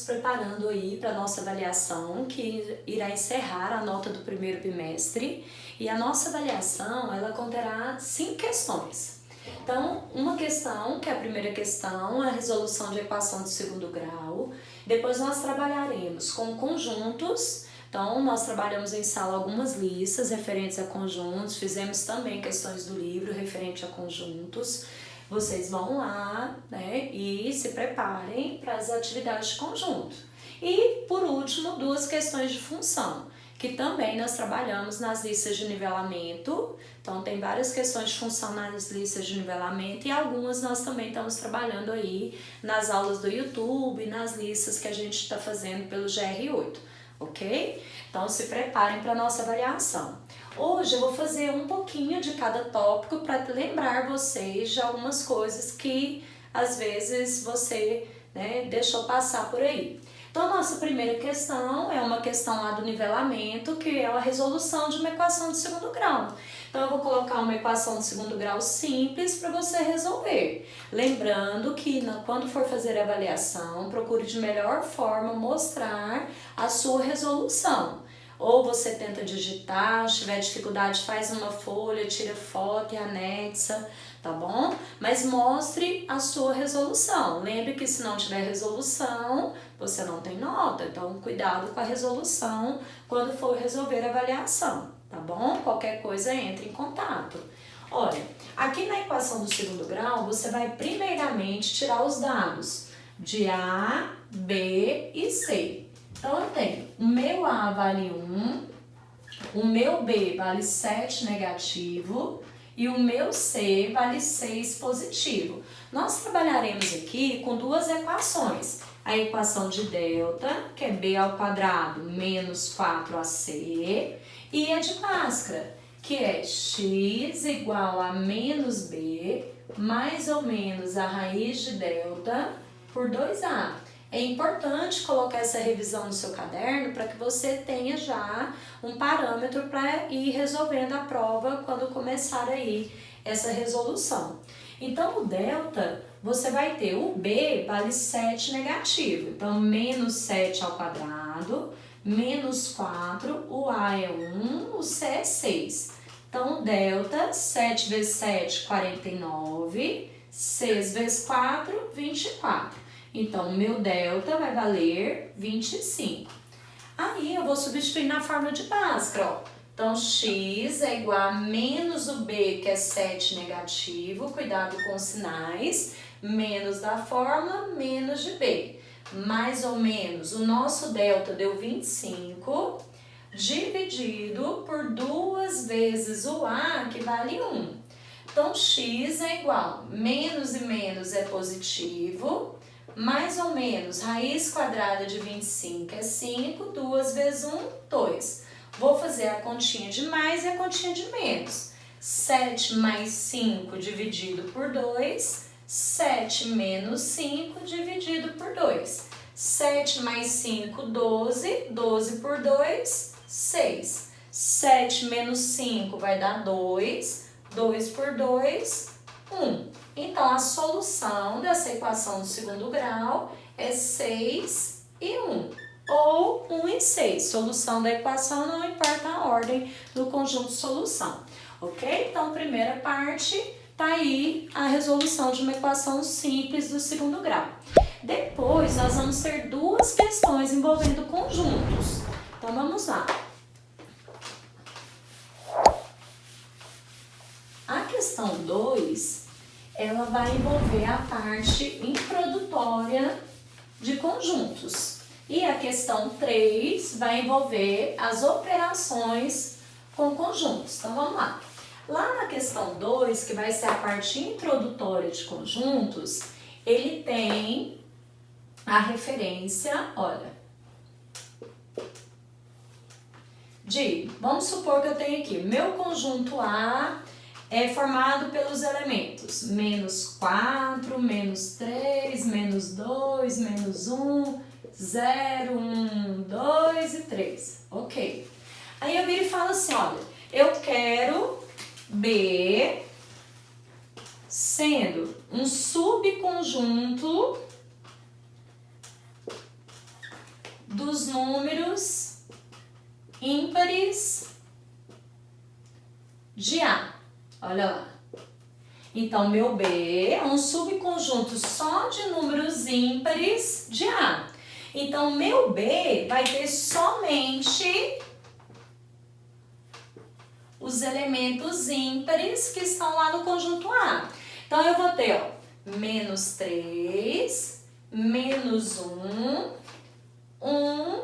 preparando aí para a nossa avaliação, que irá encerrar a nota do primeiro bimestre. E a nossa avaliação, ela conterá 5 questões. Então, uma questão, que é a primeira questão, é a resolução de equação de segundo grau. Depois nós trabalharemos com conjuntos. Então, nós trabalhamos em sala algumas listas referentes a conjuntos, fizemos também questões do livro referente a conjuntos. Vocês vão lá, né, e se preparem para as atividades de conjunto. E, por último, 2 questões de função, que também nós trabalhamos nas listas de nivelamento. Então, tem várias questões de função nas listas de nivelamento e algumas nós também estamos trabalhando aí nas aulas do YouTube, nas listas que a gente está fazendo pelo GR8. Ok? Então, se preparem para a nossa avaliação. Hoje eu vou fazer um pouquinho de cada tópico para lembrar vocês de algumas coisas que às vezes você, né, deixou passar por aí. Então, a nossa primeira questão é uma questão lá do nivelamento, que é a resolução de uma equação de segundo grau. Então, eu vou colocar uma equação de segundo grau simples para você resolver. Lembrando que quando for fazer a avaliação, procure de melhor forma mostrar a sua resolução. Ou você tenta digitar, se tiver dificuldade, faz uma folha, tira foto e anexa, tá bom? Mas mostre a sua resolução. Lembre que se não tiver resolução, você não tem nota. Então, cuidado com a resolução quando for resolver a avaliação, tá bom? Qualquer coisa, entre em contato. Olha, aqui na equação do segundo grau, você vai primeiramente tirar os dados de A, B e C. Então, eu tenho o meu A vale 1, o meu B vale 7 negativo e o meu C vale 6 positivo. Nós trabalharemos aqui com 2 equações. A equação de delta, que é B ao quadrado menos 4AC, e a de Bhaskara, que é x igual a menos B mais ou menos a raiz de delta por 2A. É importante colocar essa revisão no seu caderno para que você tenha já um parâmetro para ir resolvendo a prova quando começar aí essa resolução. Então, o delta, você vai ter o B vale 7 negativo, então menos 7 ao quadrado, menos 4, o A é 1, o C é 6. Então, delta, 7 vezes 7, 49, 6 vezes 4, 24. Então, o meu delta vai valer 25. Aí, eu vou substituir na fórmula de Bhaskara, ó. Então, x é igual a menos o b, que é 7 negativo, cuidado com os sinais, menos da fórmula, menos de b. Mais ou menos, o nosso delta deu 25, dividido por 2 vezes o a, que vale 1. Então, x é igual, menos e menos é positivo, mais ou menos, raiz quadrada de 25 é 5, 2 vezes 1, 2. Vou fazer a continha de mais e a continha de menos. 7 mais 5 dividido por 2, 7 menos 5 dividido por 2. 7 mais 5, 12, 12 por 2, 6. 7 menos 5 vai dar 2, 2 por 2, 1. Então, a solução dessa equação do segundo grau é 6 e 1, ou 1 e 6. Solução da equação não importa a ordem do conjunto de solução, ok? Então, primeira parte, tá aí a resolução de uma equação simples do segundo grau. Depois, nós vamos ter 2 questões envolvendo conjuntos. Então, vamos lá. A questão 2... ela vai envolver a parte introdutória de conjuntos. E a questão 3 vai envolver as operações com conjuntos. Então, vamos lá. Lá na questão 2, que vai ser a parte introdutória de conjuntos, ele tem a referência, olha, vamos supor que eu tenho aqui, meu conjunto A é formado pelos elementos menos 4, menos 3, menos 2, menos 1, 0, 1, 2 e 3. Ok. Aí eu viro e falo assim, olha, eu quero B sendo um subconjunto dos números ímpares de A. Olha lá. Então, meu B é um subconjunto só de números ímpares de A. Então, meu B vai ter somente os elementos ímpares que estão lá no conjunto A. Então, eu vou ter, ó, menos 3, menos 1, 1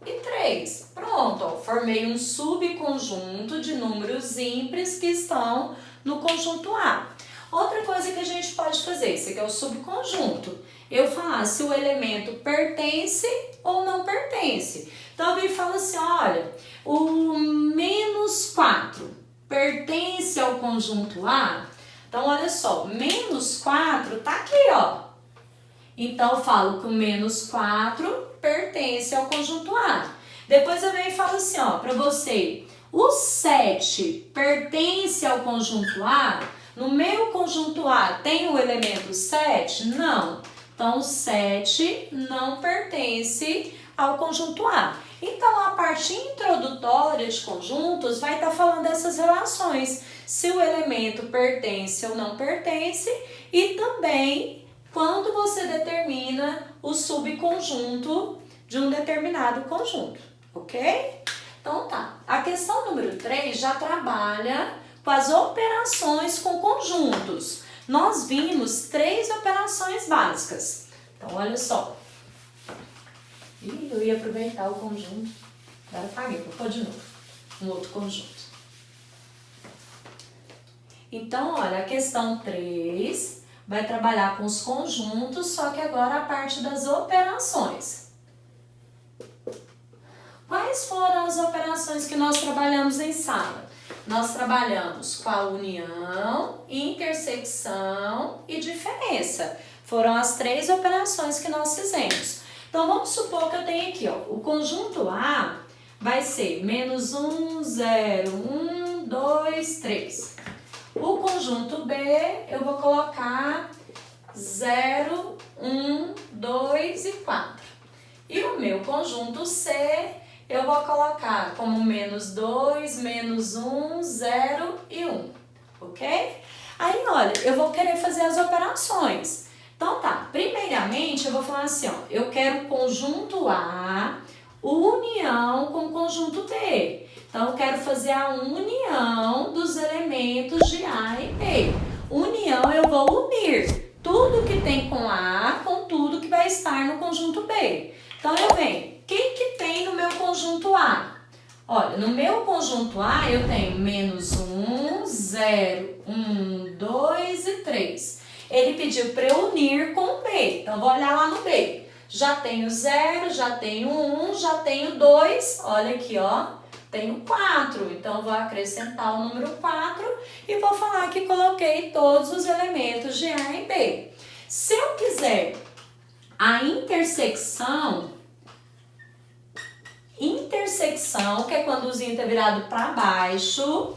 e 3. Pronto, ó, formei um subconjunto de números ímpares que estão no conjunto A. Outra coisa que a gente pode fazer, esse aqui é o subconjunto. Eu falar se o elemento pertence ou não pertence. Então, eu falo assim, olha, o menos 4 pertence ao conjunto A? Então, olha só, menos 4 tá aqui, ó. Então, eu falo que o menos 4 pertence ao conjunto A. Depois eu venho e falo assim, ó, para você, o 7 pertence ao conjunto A? No meu conjunto A tem o elemento 7? Não. Então, o 7 não pertence ao conjunto A. Então, a parte introdutória de conjuntos vai estar falando dessas relações. Se o elemento pertence ou não pertence e também quando você determina o subconjunto de um determinado conjunto, ok? Então tá, a questão número 3 já trabalha com as operações com conjuntos. Nós vimos 3 operações básicas. Então olha só. Ih, eu ia aproveitar o conjunto. Agora apaguei, vou pôr de novo. Um outro conjunto. Então, olha, a questão 3 vai trabalhar com os conjuntos, só que agora a parte das operações. Quais foram as operações que nós trabalhamos em sala? Nós trabalhamos com a união, intersecção e diferença. Foram as 3 operações que nós fizemos. Então, vamos supor que eu tenho aqui, ó, o conjunto A vai ser menos 1, 0, 1, 2, 3. O conjunto B, eu vou colocar 0, 1, 2 e 4. E o meu conjunto C, eu vou colocar como menos 2, menos 1, 0 e 1, ok? Aí, olha, eu vou querer fazer as operações. Então, tá, primeiramente eu vou falar assim, ó, eu quero conjunto A, união com conjunto B. Então, eu quero fazer a união dos elementos de A e B. União, eu vou unir tudo que tem com A com tudo que vai estar no conjunto B. Então, eu venho, quem que tem no meu conjunto A? Olha, no meu conjunto A eu tenho menos 1, 0, 1, 2 e 3. Ele pediu para eu unir com o B, então vou olhar lá no B. Já tenho 0, já tenho 1, já tenho 2, olha aqui, ó, tenho 4. Então, vou acrescentar o número 4 e vou falar que coloquei todos os elementos de A e B. Se eu quiser a intersecção, que é quando o zinho está virado para baixo,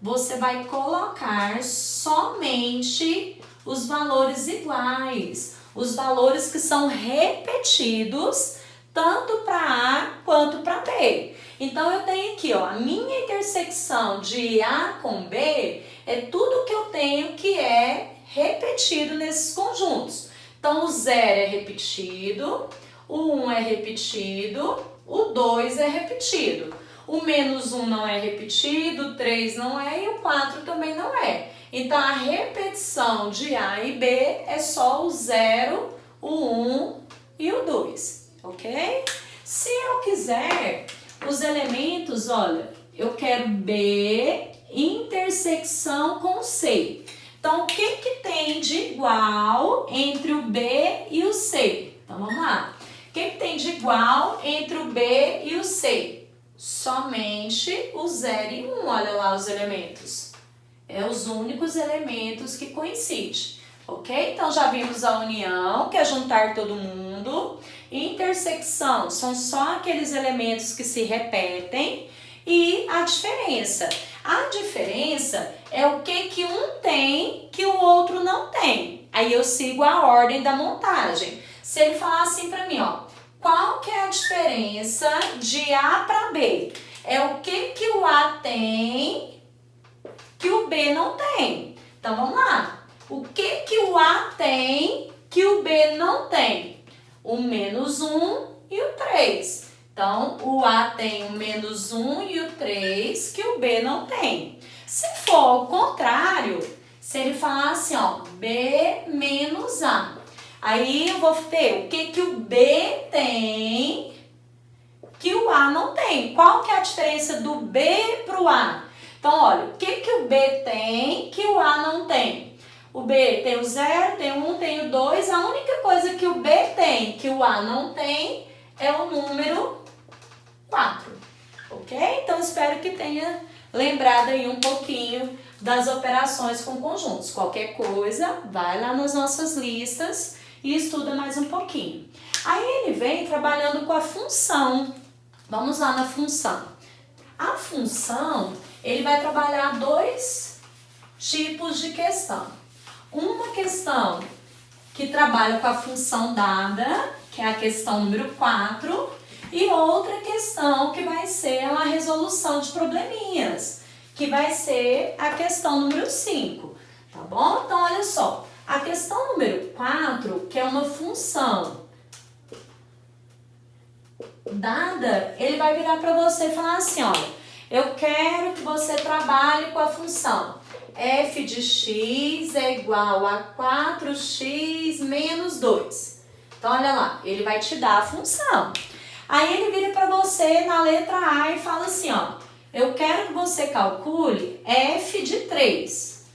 você vai colocar somente os valores iguais, os valores que são repetidos tanto para A quanto para B. Então, eu tenho aqui, ó, a minha intersecção de A com B é tudo que eu tenho que é repetido nesses conjuntos. Então, o 0 é repetido, o 1 é repetido, o 2 é repetido. O menos 1 não é repetido, o 3 não é e o 4 também não é. Então, a repetição de A e B é só o 0, o 1 e o 2, ok? Se eu quiser os elementos, olha, eu quero B intersecção com C. Então, o que que tem de igual entre o B e o C? Então, vamos lá. O que que tem de igual entre o B e o C? Somente o 0 e 1, olha lá os elementos. É os únicos elementos que coincidem, ok? Então, já vimos a união, que é juntar todo mundo. Intersecção, são só aqueles elementos que se repetem. E a diferença. A diferença é o que um tem que o outro não tem. Aí eu sigo a ordem da montagem. Se ele falar assim para mim, ó, qual que é a diferença de A para B? É o que o A tem que o B não tem. Então, vamos lá. O que o A tem que o B não tem? O -1 e o 3. Então, o A tem o -1 e o 3 que o B não tem. Se for ao contrário, se ele falar assim, ó, B menos A. Aí eu vou ter o que o B tem que o A não tem. Qual que é a diferença do B para o A? Então, olha, o que o B tem que o A não tem? O B tem o 0, tem o 1, tem o 2. A única coisa que o B tem que o A não tem é o número 4. Ok? Então, espero que tenha lembrado aí um pouquinho das operações com conjuntos. Qualquer coisa, vai lá nas nossas listas e estuda mais um pouquinho. Aí ele vem trabalhando com a função. Vamos lá na função. A função, ele vai trabalhar dois tipos de questão. Uma questão que trabalha com a função dada, que é a questão número 4, e outra questão que vai ser a resolução de probleminhas, que vai ser a questão número 5, tá bom? Então, olha só, a questão número 4, que é uma função dada, ele vai virar para você e falar assim, olha, eu quero que você trabalhe com a função f de x é igual a 4x menos 2. Então, olha lá, ele vai te dar a função. Aí ele vira para você na letra A e fala assim, ó, eu quero que você calcule f de 3.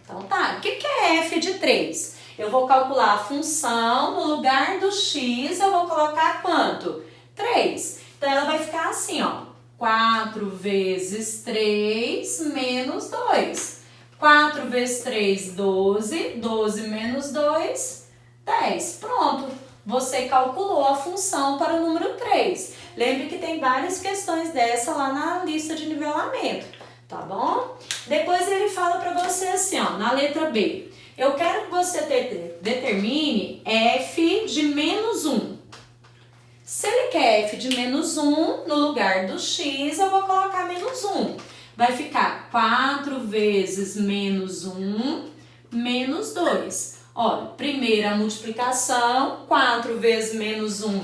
Então tá, o que é f de 3? Eu vou calcular a função, no lugar do x eu vou colocar quanto? 3. Então ela vai ficar assim, ó, 4 vezes 3 menos 2. 4 vezes 3, 12. 12 menos 2, 10. Pronto. Você calculou a função para o número 3. Lembre que tem várias questões dessa lá na lista de nivelamento, tá bom? Depois ele fala para você assim, ó, na letra B. Eu quero que você determine f de menos 1. Se ele quer f de menos 1, no lugar do x, eu vou colocar menos 1. Vai ficar 4 vezes menos 1, menos 2. Olha, primeira multiplicação, 4 vezes menos 1,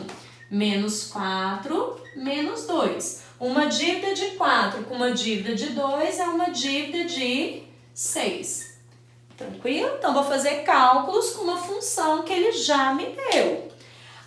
menos 4, menos 2. Uma dívida de 4 com uma dívida de 2 é uma dívida de 6. Tranquilo? Então, vou fazer cálculos com uma função que ele já me deu.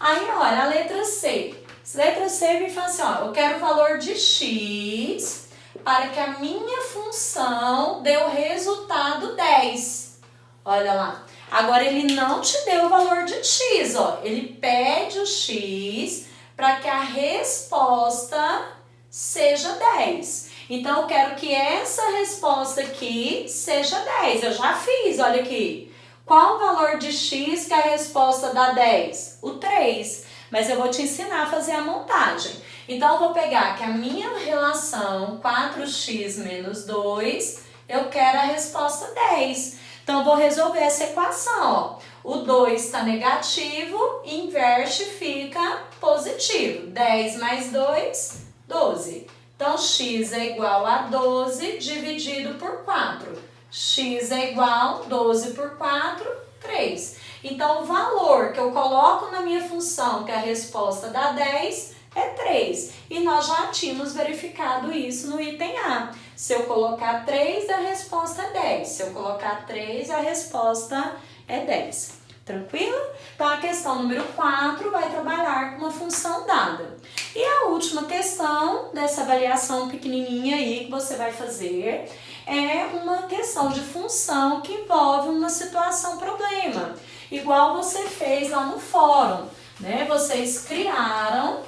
Aí, olha, a letra C. Letra C me fala assim, ó, eu quero o valor de x para que a minha função dê o resultado 10. Olha lá. Agora, ele não te deu o valor de x, ó. Ele pede o x para que a resposta seja 10. Então, eu quero que essa resposta aqui seja 10. Eu já fiz, olha aqui. Qual o valor de x que a resposta dá 10? O 3. Mas eu vou te ensinar a fazer a montagem. Então, eu vou pegar que a minha relação 4x menos 2, eu quero a resposta 10. Então, eu vou resolver essa equação, ó. O 2 está negativo, inverte, fica positivo. 10 mais 2, 12. Então, x é igual a 12 dividido por 4. X é igual a 12 por 4, 3. Então, o valor que eu coloco na minha função, que a resposta dá 10, é 3. E nós já tínhamos verificado isso no item A. Se eu colocar 3, a resposta é 10. Se eu colocar 3, a resposta é 10. Tranquilo? Então, a questão número 4 vai trabalhar com uma função dada. E a última questão dessa avaliação pequenininha aí que você vai fazer é uma questão de função que envolve uma situação problema. Igual você fez lá no fórum, né? Vocês criaram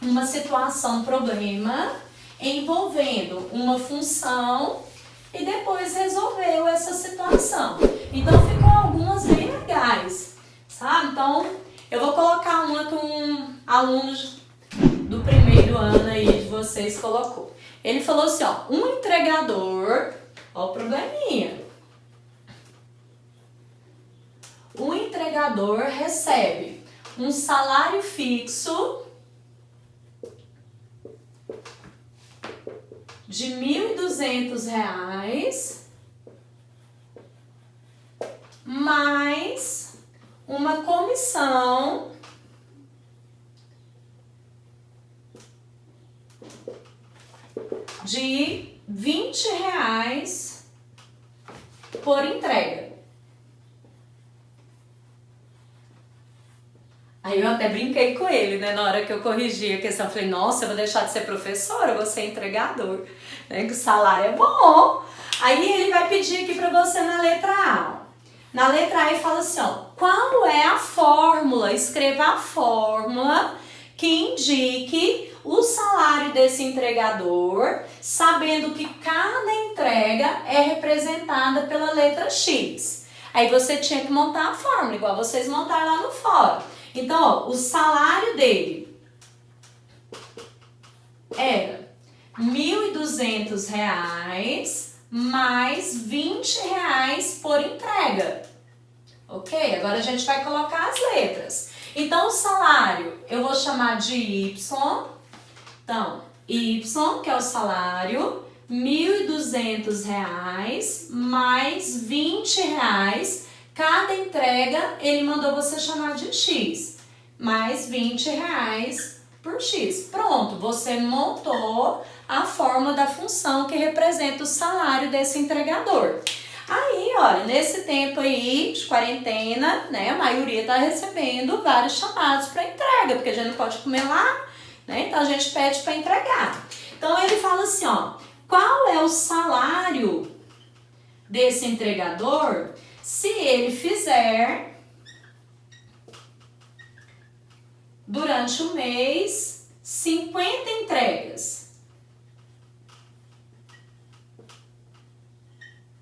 uma situação problema envolvendo uma função e depois resolveu essa situação. Então, ficou algumas bem legais, sabe? Então, eu vou colocar uma com alunos do primeiro ano aí de vocês colocou. Ele falou assim, ó, um entregador, ó o probleminha. O entregador recebe um salário fixo de R$ 1.200 mais uma comissão de R$ 20 por entrega. Aí eu até brinquei com ele, né, na hora que eu corrigi a questão. Eu falei, nossa, eu vou deixar de ser professora, eu vou ser entregador, né, que o salário é bom. Aí ele vai pedir aqui para você na letra A. Na letra A ele fala assim, ó, qual é a fórmula? Escreva a fórmula que indique o salário desse entregador, sabendo que cada entrega é representada pela letra X. Aí você tinha que montar a fórmula, igual vocês montaram lá no fórum. Então, ó, o salário dele era R$ 1.200 mais R$ 20 por entrega. Ok? Agora a gente vai colocar as letras. Então, o salário eu vou chamar de Y. Então, Y, que é o salário, R$ 1.200 mais R$ 20. Cada entrega, ele mandou você chamar de X, mais R$ 20 por X. Pronto, você montou a forma da função que representa o salário desse entregador. Aí, olha, nesse tempo aí de quarentena, né, a maioria está recebendo vários chamados para entrega, porque a gente não pode comer lá, né, então a gente pede para entregar. Então, ele fala assim, ó, qual é o salário desse entregador se ele fizer durante o mês 50 entregas?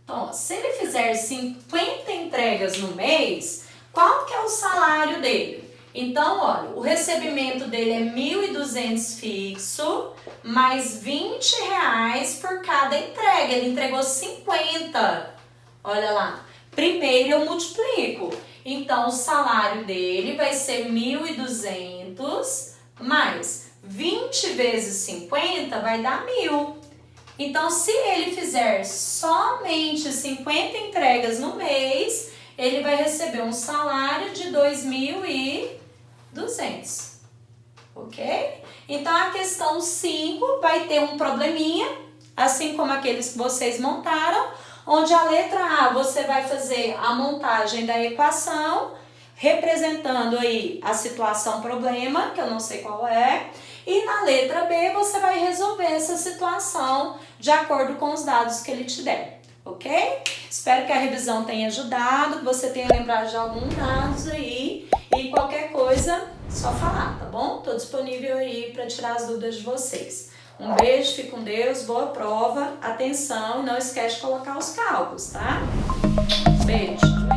Então, se ele fizer 50 entregas no mês, qual que é o salário dele? Então, olha, o recebimento dele é 1.200 fixo, mais R$ 20 por cada entrega. Ele entregou 50. Olha lá. Primeiro eu multiplico. Então, o salário dele vai ser 1.200 mais 20 vezes 50 vai dar 1.000. Então, se ele fizer somente 50 entregas no mês, ele vai receber um salário de 2.200. Ok? Então, a questão 5 vai ter um probleminha, assim como aqueles que vocês montaram, onde a letra A você vai fazer a montagem da equação, representando aí a situação problema, que eu não sei qual é, e na letra B você vai resolver essa situação de acordo com os dados que ele te der, ok? Espero que a revisão tenha ajudado, que você tenha lembrado de alguns dados aí, e qualquer coisa, só falar, tá bom? Tô disponível aí para tirar as dúvidas de vocês. Um beijo, fique com Deus, boa prova, atenção, não esquece de colocar os cálculos, tá? Beijo!